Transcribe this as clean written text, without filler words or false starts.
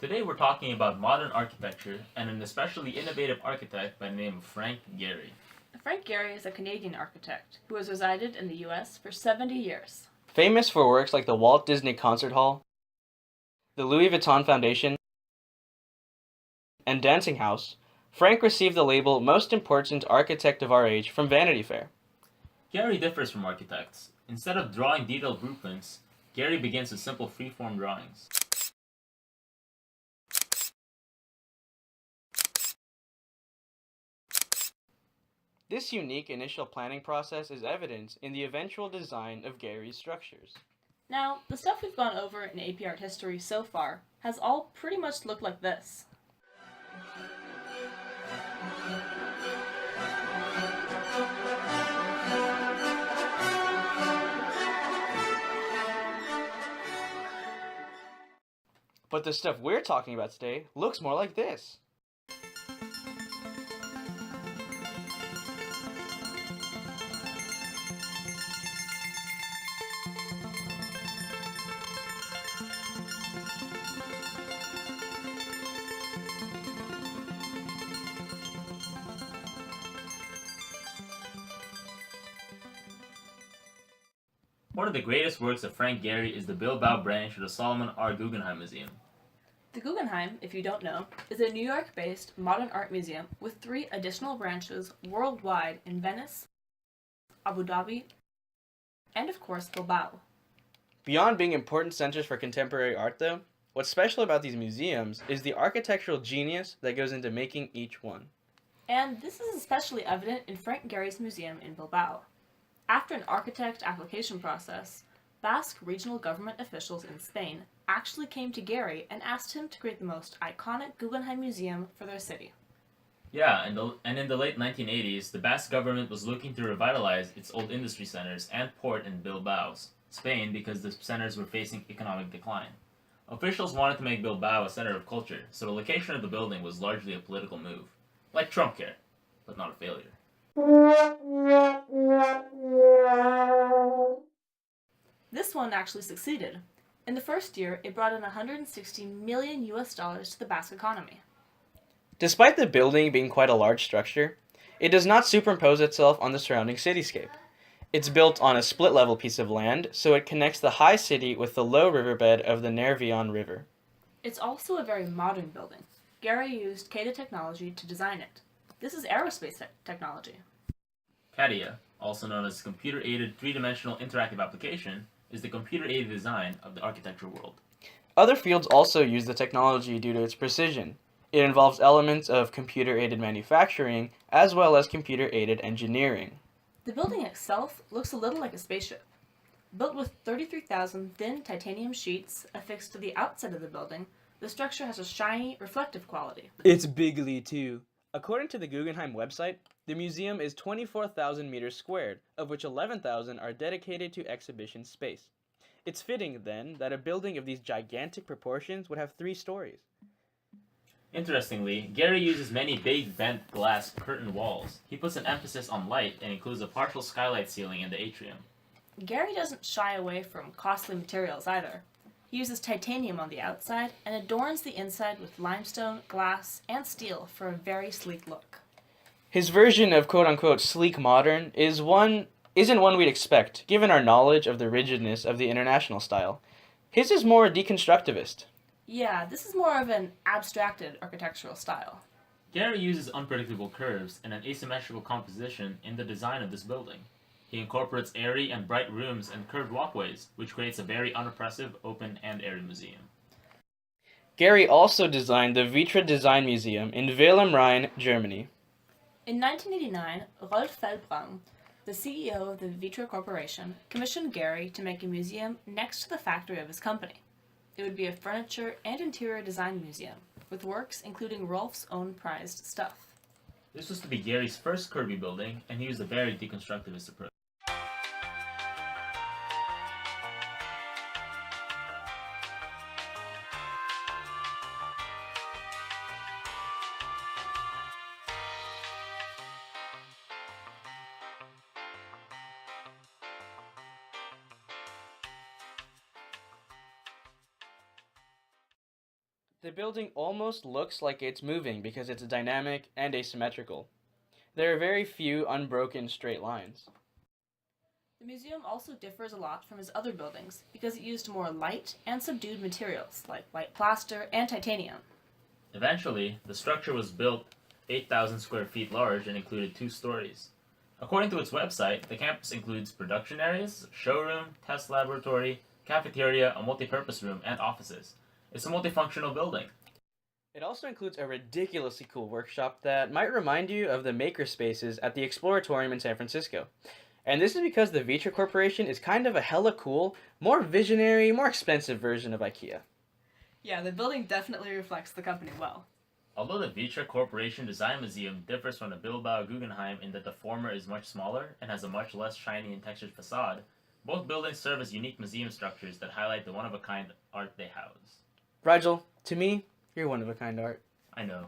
Today we're talking about modern architecture and an especially innovative architect by the name of Frank Gehry. Frank Gehry is a Canadian architect who has resided in the U.S. for 70 years. Famous for works like the Walt Disney Concert Hall, the Louis Vuitton Foundation, and Dancing House, Frank received the label Most Important Architect of Our Age from Vanity Fair. Gehry differs from architects. Instead of drawing detailed blueprints, Gehry begins with simple free-form drawings. This unique initial planning process is evident in the eventual design of Gehry's structures. Now, the stuff we've gone over in AP Art history so far has all pretty much looked like this. But the stuff we're talking about today looks more like this. One of the greatest works of Frank Gehry is the Bilbao branch of the Solomon R. Guggenheim Museum. The Guggenheim, if you don't know, is a New York-based modern art museum with 3 additional branches worldwide in Venice, Abu Dhabi, and of course Bilbao. Beyond being important centers for contemporary art though, what's special about these museums is the architectural genius that goes into making each one. And this is especially evident in Frank Gehry's museum in Bilbao. After an architect application process, Basque regional government officials in Spain actually came to Gehry and asked him to create the most iconic Guggenheim museum for their city. Yeah, and in the late 1980s, the Basque government was looking to revitalize its old industry centers and port in Bilbao, Spain, because the centers were facing economic decline. Officials wanted to make Bilbao a center of culture, so the location of the building was largely a political move. Like Trump care, but not a failure. This one actually succeeded. In the first year, it brought in 160 million US dollars to the Basque economy. Despite the building being quite a large structure, it does not superimpose itself on the surrounding cityscape. It's built on a split-level piece of land, so it connects the high city with the low riverbed of the Nervion River. It's also a very modern building. Gehry used CADA technology to design it. This is aerospace technology. CADIA, also known as Computer-Aided Three-Dimensional Interactive Application, is the computer-aided design of the architecture world. Other fields also use the technology due to its precision. It involves elements of computer-aided manufacturing as well as computer-aided engineering. The building itself looks a little like a spaceship. Built with 33,000 thin titanium sheets affixed to the outside of the building, the structure has a shiny, reflective quality. It's bigly too. According to the Guggenheim website, the museum is 24,000 meters squared, of which 11,000 are dedicated to exhibition space. It's fitting, then, that a building of these gigantic proportions would have 3 stories. Interestingly, Gehry uses many big bent glass curtain walls. He puts an emphasis on light and includes a partial skylight ceiling in the atrium. Gehry doesn't shy away from costly materials either. He uses titanium on the outside and adorns the inside with limestone, glass, and steel for a very sleek look. His version of quote-unquote sleek modern isn't one we'd expect, given our knowledge of the rigidness of the international style. His is more deconstructivist. Yeah, this is more of an abstracted architectural style. Gehry uses unpredictable curves and an asymmetrical composition in the design of this building. He incorporates airy and bright rooms and curved walkways, which creates a very unoppressive, open, and airy museum. Gehry also designed the Vitra Design Museum in Weil am Rhein, Germany. In 1989, Rolf Feldbraun, the CEO of the Vitra Corporation, commissioned Gehry to make a museum next to the factory of his company. It would be a furniture and interior design museum, with works including Rolf's own prized stuff. This was to be Gehry's first curvy building, and he used a very deconstructivist approach. The building almost looks like it's moving because it's dynamic and asymmetrical. There are very few unbroken straight lines. The museum also differs a lot from his other buildings because it used more light and subdued materials like white plaster and titanium. Eventually, the structure was built 8,000 square feet large and included 2 stories. According to its website, the campus includes production areas, showroom, test laboratory, cafeteria, a multi-purpose room, and offices. It's a multifunctional building. It also includes a ridiculously cool workshop that might remind you of the maker spaces at the Exploratorium in San Francisco. And this is because the Vitra Corporation is kind of a hella cool, more visionary, more expensive version of IKEA. Yeah, the building definitely reflects the company well. Although the Vitra Corporation Design Museum differs from the Bilbao Guggenheim in that the former is much smaller and has a much less shiny and textured facade, both buildings serve as unique museum structures that highlight the one-of-a-kind art they house. Rigel, to me, you're one of a kind art. I know.